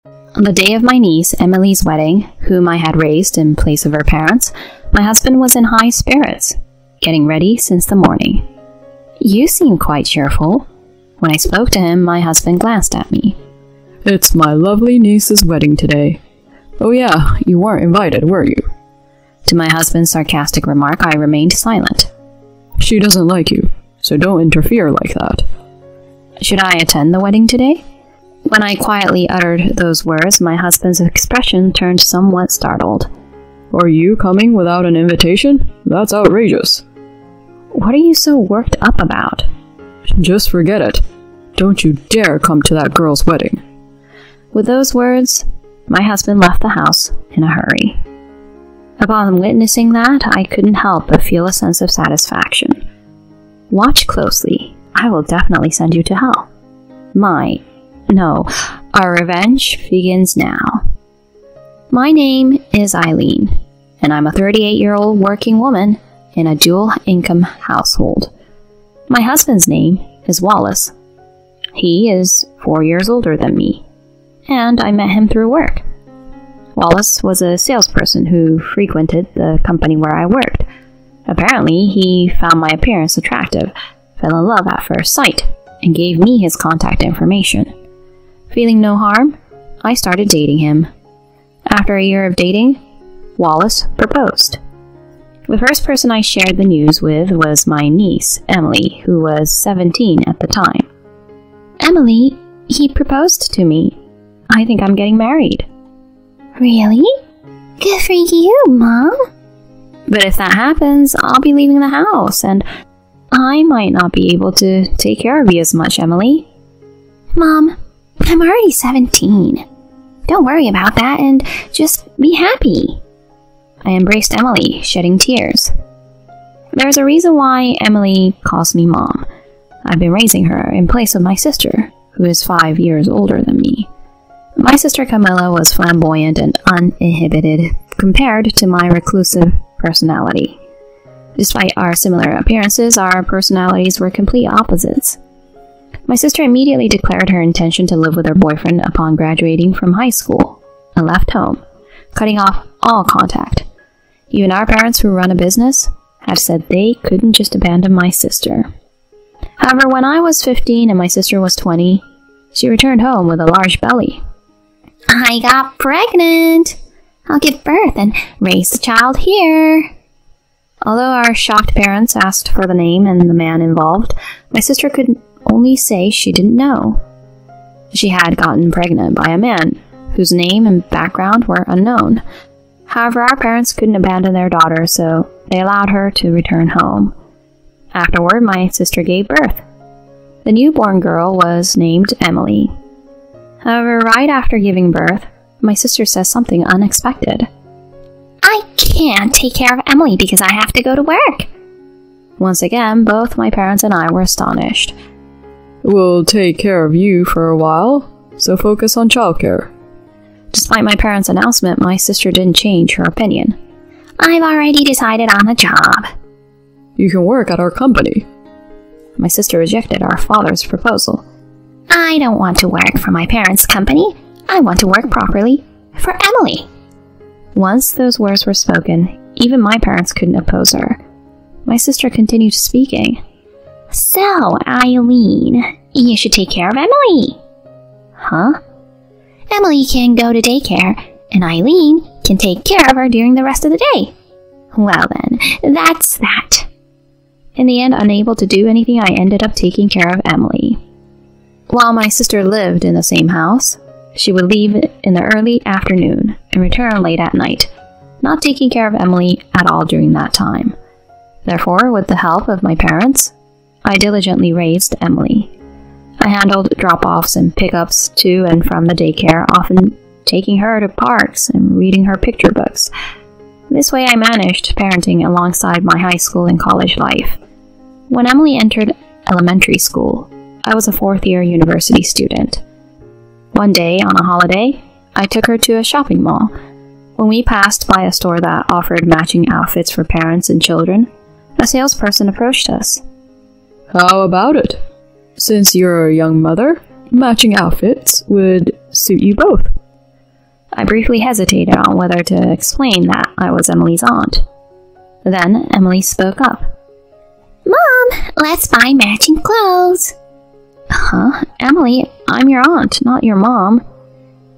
On the day of my niece Emily's wedding, whom I had raised in place of her parents, my husband was in high spirits, getting ready since the morning. "You seem quite cheerful." When I spoke to him, my husband glanced at me. "It's my lovely niece's wedding today. Oh yeah, you weren't invited, were you?" To my husband's sarcastic remark, I remained silent. "She doesn't like you, so don't interfere like that." Should I attend the wedding today? When I quietly uttered those words, my husband's expression turned somewhat startled. "Are you coming without an invitation? That's outrageous." "What are you so worked up about?" "Just forget it. Don't you dare come to that girl's wedding." With those words, my husband left the house in a hurry. Upon witnessing that, I couldn't help but feel a sense of satisfaction. Watch closely. I will definitely send you to hell. Our revenge begins now. My name is Eileen, and I'm a 38-year-old working woman in a dual-income household. My husband's name is Wallace. He is 4 years older than me, and I met him through work. Wallace was a salesperson who frequented the company where I worked. Apparently, he found my appearance attractive, fell in love at first sight, and gave me his contact information. Feeling no harm, I started dating him. After a year of dating, Wallace proposed. The first person I shared the news with was my niece, Emily, who was 17 at the time. "Emily, he proposed to me. I think I'm getting married." "Really? Good for you, Mom." "But if that happens, I'll be leaving the house, and I might not be able to take care of you as much, Emily." "Mom, I'm already 17. Don't worry about that and just be happy." I embraced Emily, shedding tears. There's a reason why Emily calls me Mom. I've been raising her in place of my sister, who is 5 years older than me. My sister Camilla was flamboyant and uninhibited compared to my reclusive personality. Despite our similar appearances, our personalities were complete opposites. My sister immediately declared her intention to live with her boyfriend upon graduating from high school and left home, cutting off all contact. Even our parents, who run a business, had said they couldn't just abandon my sister. However, when I was 15 and my sister was 20, she returned home with a large belly. "I got pregnant. I'll give birth and raise the child here." Although our shocked parents asked for the name and the man involved, my sister could only say she didn't know. She had gotten pregnant by a man whose name and background were unknown. However, our parents couldn't abandon their daughter, so they allowed her to return home. Afterward, my sister gave birth. The newborn girl was named Emily. However, right after giving birth, my sister says something unexpected. "I can't take care of Emily because I have to go to work." Once again, both my parents and I were astonished. "We'll take care of you for a while, so focus on childcare." Despite my parents' announcement, my sister didn't change her opinion. "I've already decided on a job." "You can work at our company." My sister rejected our father's proposal. "I don't want to work for my parents' company. I want to work properly for Emily." Once those words were spoken, even my parents couldn't oppose her. My sister continued speaking. "So, Eileen, you should take care of Emily." "Huh?" "Emily can go to daycare, and Eileen can take care of her during the rest of the day." "Well then, that's that." In the end, unable to do anything, I ended up taking care of Emily. While my sister lived in the same house, she would leave in the early afternoon and return late at night, not taking care of Emily at all during that time. Therefore, with the help of my parents, I diligently raised Emily. I handled drop-offs and pickups to and from the daycare, often taking her to parks and reading her picture books. This way I managed parenting alongside my high school and college life. When Emily entered elementary school, I was a fourth-year university student. One day, on a holiday, I took her to a shopping mall. When we passed by a store that offered matching outfits for parents and children, a salesperson approached us. "How about it? Since you're a young mother, matching outfits would suit you both." I briefly hesitated on whether to explain that I was Emily's aunt. Then Emily spoke up. Mom, let's buy matching clothes. Huh? Emily, I'm your aunt, not your mom.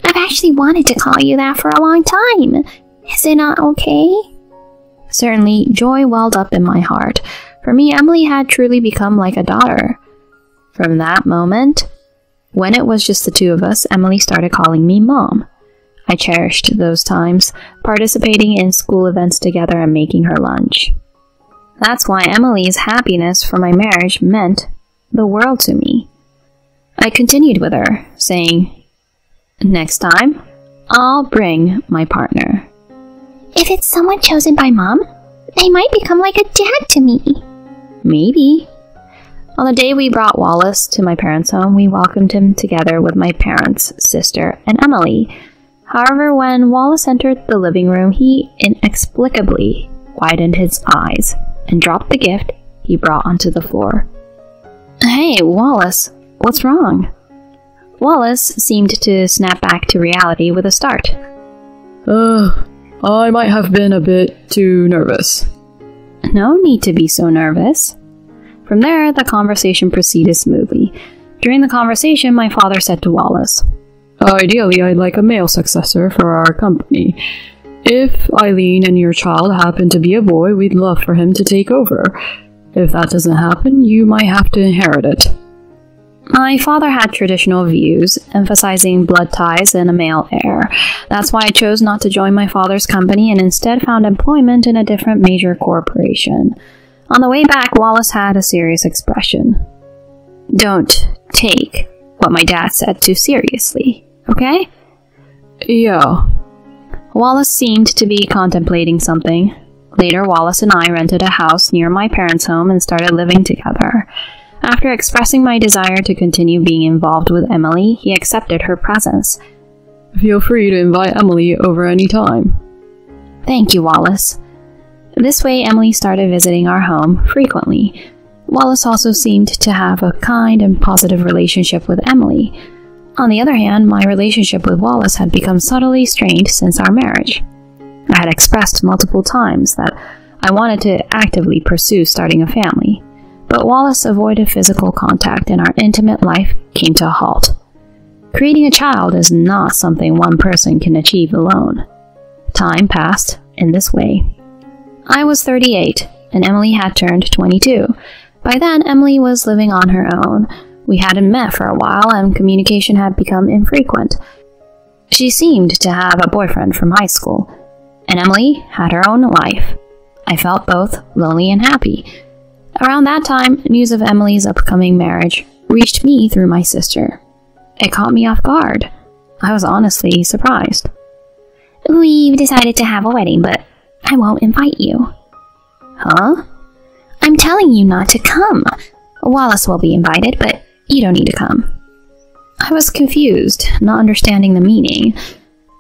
I've actually wanted to call you that for a long time. Is it not okay? Certainly, joy welled up in my heart. For me, Emily had truly become like a daughter. From that moment, when it was just the two of us, Emily started calling me Mom. I cherished those times, participating in school events together and making her lunch. That's why Emily's happiness for my marriage meant the world to me. I continued with her, saying, "Next time, I'll bring my partner." If it's someone chosen by Mom, they might become like a dad to me. Maybe. On the day we brought Wallace to my parents' home, we welcomed him together with my parents, sister, and Emily. However, when Wallace entered the living room, he inexplicably widened his eyes and dropped the gift he brought onto the floor. "Hey, Wallace, what's wrong?" Wallace seemed to snap back to reality with a start. I might have been a bit too nervous." No need to be so nervous. From there, the conversation proceeded smoothly. During the conversation, my father said to Wallace, "Ideally, I'd like a male successor for our company. If Eileen and your child happen to be a boy, we'd love for him to take over. If that doesn't happen, you might have to inherit it." My father had traditional views, emphasizing blood ties and a male heir. That's why I chose not to join my father's company and instead found employment in a different major corporation. On the way back, Wallace had a serious expression. "Don't take what my dad said too seriously, okay?" "Yeah." Wallace seemed to be contemplating something. Later, Wallace and I rented a house near my parents' home and started living together. After expressing my desire to continue being involved with Emily, he accepted her presence. "Feel free to invite Emily over any time." "Thank you, Wallace." This way, Emily started visiting our home frequently. Wallace also seemed to have a kind and positive relationship with Emily. On the other hand, my relationship with Wallace had become subtly strained since our marriage. I had expressed multiple times that I wanted to actively pursue starting a family, but Wallace avoided physical contact and our intimate life came to a halt. Creating a child is not something one person can achieve alone. Time passed in this way. I was 38, and Emily had turned 22. By then, Emily was living on her own. We hadn't met for a while, and communication had become infrequent. She seemed to have a boyfriend from high school, and Emily had her own life. I felt both lonely and happy. Around that time, news of Emily's upcoming marriage reached me through my sister. It caught me off guard. I was honestly surprised. "We've decided to have a wedding, but I won't invite you." "Huh?" "I'm telling you not to come. Wallace will be invited, but you don't need to come." I was confused, not understanding the meaning.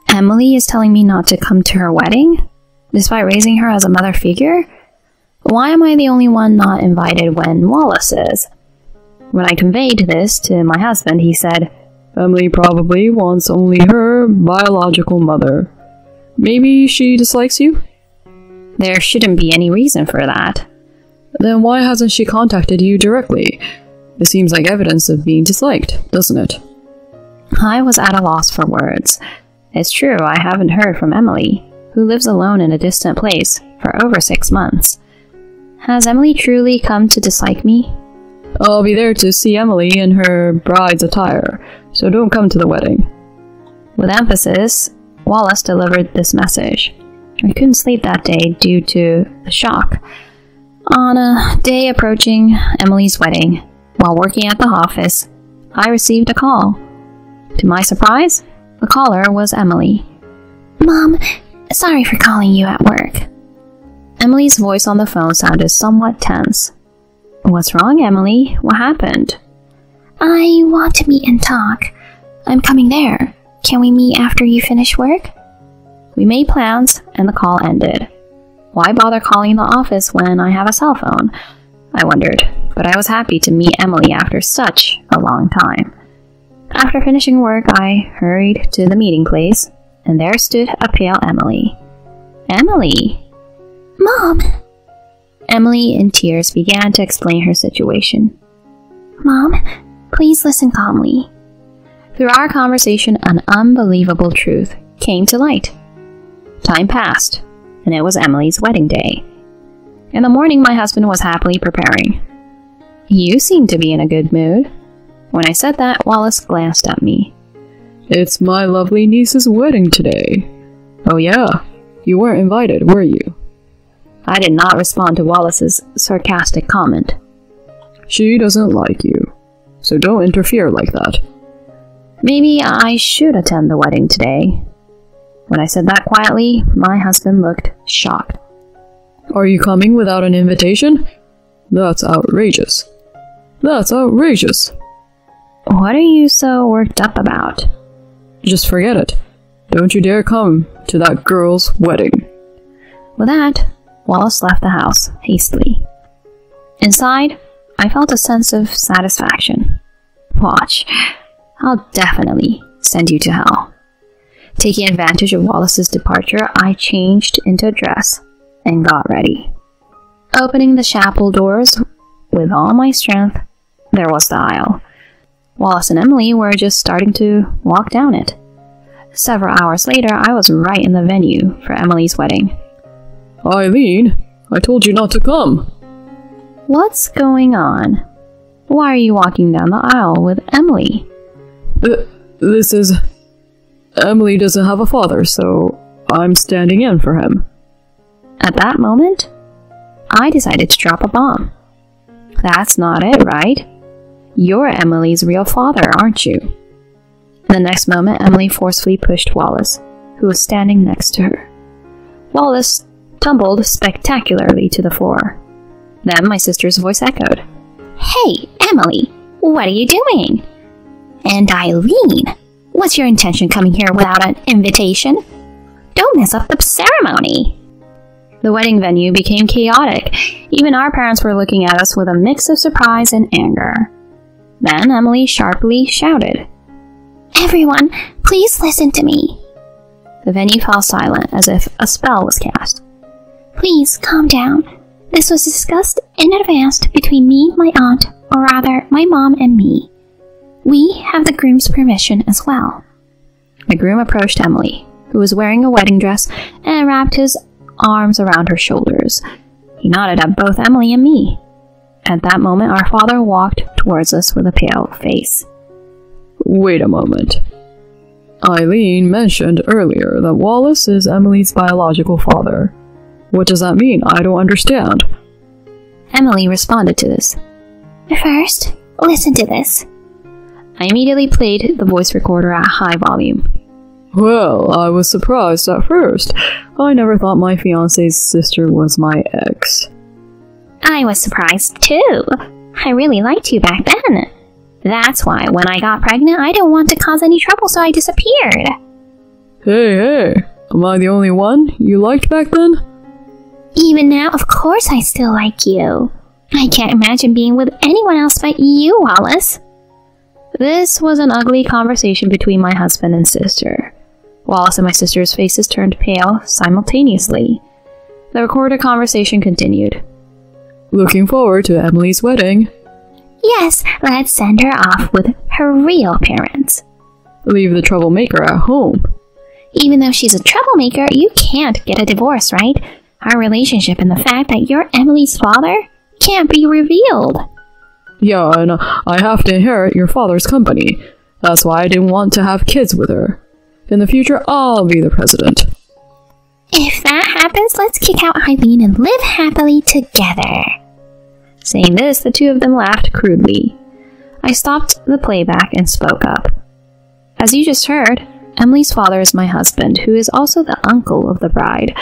Emily is telling me not to come to her wedding, despite raising her as a mother figure? Why am I the only one not invited when Wallace is? When I conveyed this to my husband, he said, "Emily probably wants only her biological mother. Maybe she dislikes you?" "There shouldn't be any reason for that." "Then why hasn't she contacted you directly? It seems like evidence of being disliked, doesn't it?" I was at a loss for words. It's true, I haven't heard from Emily, who lives alone in a distant place, for over 6 months. Has Emily truly come to dislike me? "I'll be there to see Emily in her bride's attire, so don't come to the wedding." With emphasis, Wallace delivered this message. I couldn't sleep that day due to the shock. On a day approaching Emily's wedding, while working at the office, I received a call. To my surprise, the caller was Emily. "Mom, sorry for calling you at work." Emily's voice on the phone sounded somewhat tense. "What's wrong, Emily? What happened?" "I want to meet and talk. I'm coming there. Can we meet after you finish work?" We made plans, and the call ended. Why bother calling the office when I have a cell phone? I wondered, but I was happy to meet Emily after such a long time. After finishing work, I hurried to the meeting place. and there stood a pale Emily. Emily! Mom! Emily, in tears, began to explain her situation. Mom, please listen calmly. Through our conversation, an unbelievable truth came to light. Time passed, and it was Emily's wedding day. In the morning, my husband was happily preparing. You seem to be in a good mood. When I said that, Wallace glanced at me. It's my lovely niece's wedding today. Oh yeah, you weren't invited, were you? I did not respond to Wallace's sarcastic comment. She doesn't like you, so don't interfere like that. Maybe I should attend the wedding today. When I said that quietly, my husband looked shocked. Are you coming without an invitation? That's outrageous. That's outrageous. What are you so worked up about? Just forget it. Don't you dare come to that girl's wedding. With that, Wallace left the house hastily. Inside, I felt a sense of satisfaction. Watch, I'll definitely send you to hell. Taking advantage of Wallace's departure, I changed into a dress and got ready. Opening the chapel doors with all my strength, there was the aisle. Wallace and Emily were just starting to walk down it. Several hours later, I was right in the venue for Emily's wedding. Eileen, I told you not to come. What's going on? Why are you walking down the aisle with Emily? This is... Emily doesn't have a father, so I'm standing in for him. At that moment, I decided to drop a bomb. That's not it, right? You're Emily's real father, aren't you? The next moment, Emily forcefully pushed Wallace, who was standing next to her. Wallace tumbled spectacularly to the floor. Then my sister's voice echoed. Hey, Emily, what are you doing? And Eileen, what's your intention coming here without an invitation? Don't mess up the ceremony. The wedding venue became chaotic. Even our parents were looking at us with a mix of surprise and anger. Then Emily sharply shouted, Everyone, please listen to me. The venue fell silent as if a spell was cast. Please calm down. This was discussed in advance between me, my aunt, or rather, my mom and me. We have the groom's permission as well. The groom approached Emily, who was wearing a wedding dress, and wrapped his arms around her shoulders. He nodded at both Emily and me. At that moment, our father walked towards us with a pale face. Wait a moment. Eileen mentioned earlier that Wallace is Emily's biological father. What does that mean? I don't understand. Emily responded to this. First, listen to this. I immediately played the voice recorder at high volume. Well, I was surprised at first. I never thought my fiancé's sister was my ex. I was surprised too. I really liked you back then. That's why when I got pregnant, I didn't want to cause any trouble, so I disappeared. Hey, am I the only one you liked back then? Even now, of course I still like you. I can't imagine being with anyone else but you, Wallace. This was an ugly conversation between my husband and sister. Wallace and my sister's faces turned pale simultaneously. The recorded conversation continued. Looking forward to Emily's wedding. Yes, let's send her off with her real parents. Leave the troublemaker at home. Even though she's a troublemaker, you can't get a divorce, right? Our relationship and the fact that you're Emily's father can't be revealed. Yeah, and I have to inherit your father's company. That's why I didn't want to have kids with her. In the future, I'll be the president. If that happens, let's kick out Eileen and live happily together. Saying this, the two of them laughed crudely. I stopped the playback and spoke up. As you just heard, Emily's father is my husband, who is also the uncle of the bride.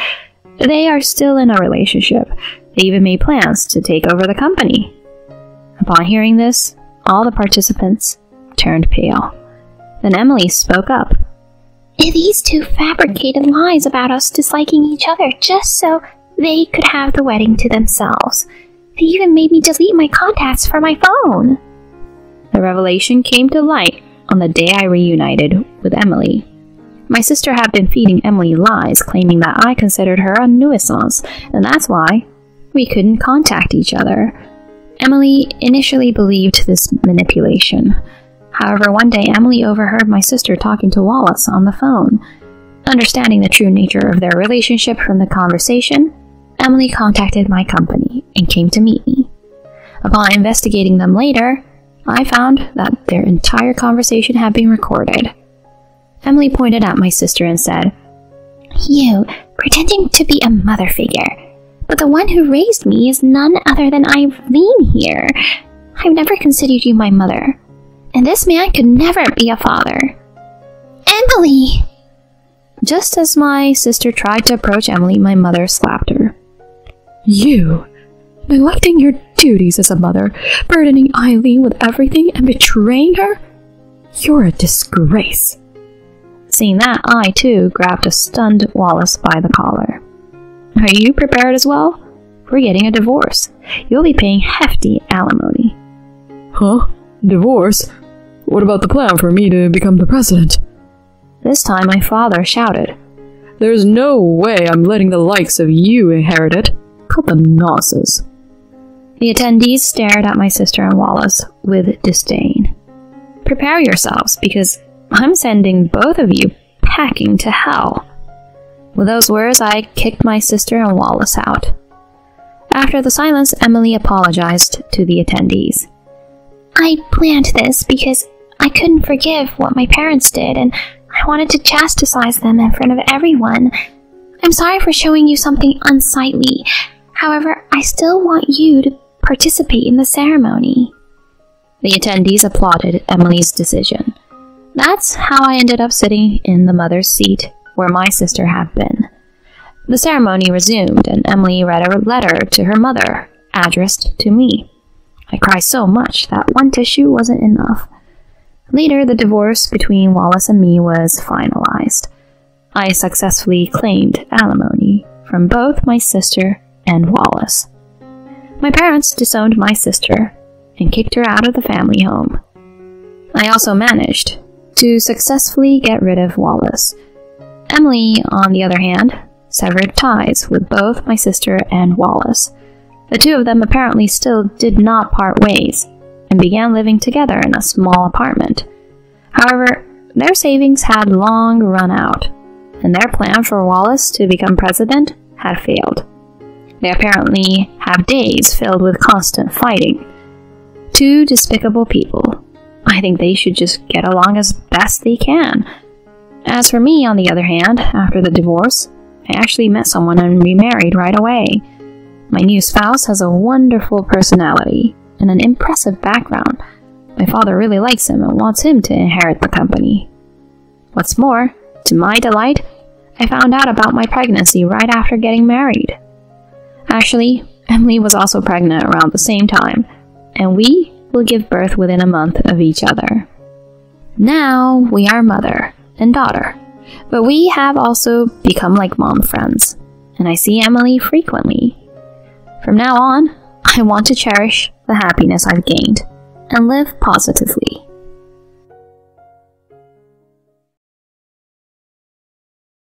They are still in a relationship. They even made plans to take over the company. Upon hearing this, all the participants turned pale. Then Emily spoke up. These two fabricated lies about us disliking each other just so they could have the wedding to themselves. They even made me delete my contacts from my phone. The revelation came to light on the day I reunited with Emily. My sister had been feeding Emily lies, claiming that I considered her a nuisance, and that's why we couldn't contact each other. Emily initially believed this manipulation. However, one day Emily overheard my sister talking to Wallace on the phone. Understanding the true nature of their relationship from the conversation, Emily contacted my company and came to meet me. Upon investigating them later, I found that their entire conversation had been recorded. Emily pointed at my sister and said, "You, pretending to be a mother figure. But the one who raised me is none other than Eileen here. I've never considered you my mother. And this man could never be a father." "Emily!" Just as my sister tried to approach Emily, my mother slapped her. "You! Neglecting your duties as a mother, burdening Eileen with everything and betraying her? You're a disgrace." Seeing that, I too grabbed a stunned Wallace by the collar. "Are you prepared as well? We're getting a divorce. You'll be paying hefty alimony." "Huh? Divorce? What about the plan for me to become the president?" This time my father shouted, "There's no way I'm letting the likes of you inherit it. Cut the nonsense." The attendees stared at my sister and Wallace with disdain. "Prepare yourselves, because I'm sending both of you packing to hell." With those words, I kicked my sister and Wallace out. After the silence, Emily apologized to the attendees. "I planned this because I couldn't forgive what my parents did, and I wanted to chastise them in front of everyone. I'm sorry for showing you something unsightly. However, I still want you to participate in the ceremony." The attendees applauded Emily's decision. That's how I ended up sitting in the mother's seat where my sister had been. The ceremony resumed, and Emily read a letter to her mother, addressed to me. I cried so much that one tissue wasn't enough. Later, the divorce between Wallace and me was finalized. I successfully claimed alimony from both my sister and Wallace. My parents disowned my sister and kicked her out of the family home. I also managed to successfully get rid of Wallace. Emily, on the other hand, severed ties with both my sister and Wallace. The two of them apparently still did not part ways and began living together in a small apartment. However, their savings had long run out, and their plan for Wallace to become president had failed. They apparently have days filled with constant fighting. Two despicable people. I think they should just get along as best they can. As for me, on the other hand, after the divorce, I actually met someone and remarried right away. My new spouse has a wonderful personality and an impressive background. My father really likes him and wants him to inherit the company. What's more, to my delight, I found out about my pregnancy right after getting married. Actually, Emily was also pregnant around the same time, and we will give birth within a month of each other. Now we are mother and daughter, but we have also become like mom friends, and I see Emily frequently. From now on, I want to cherish the happiness I've gained and live positively.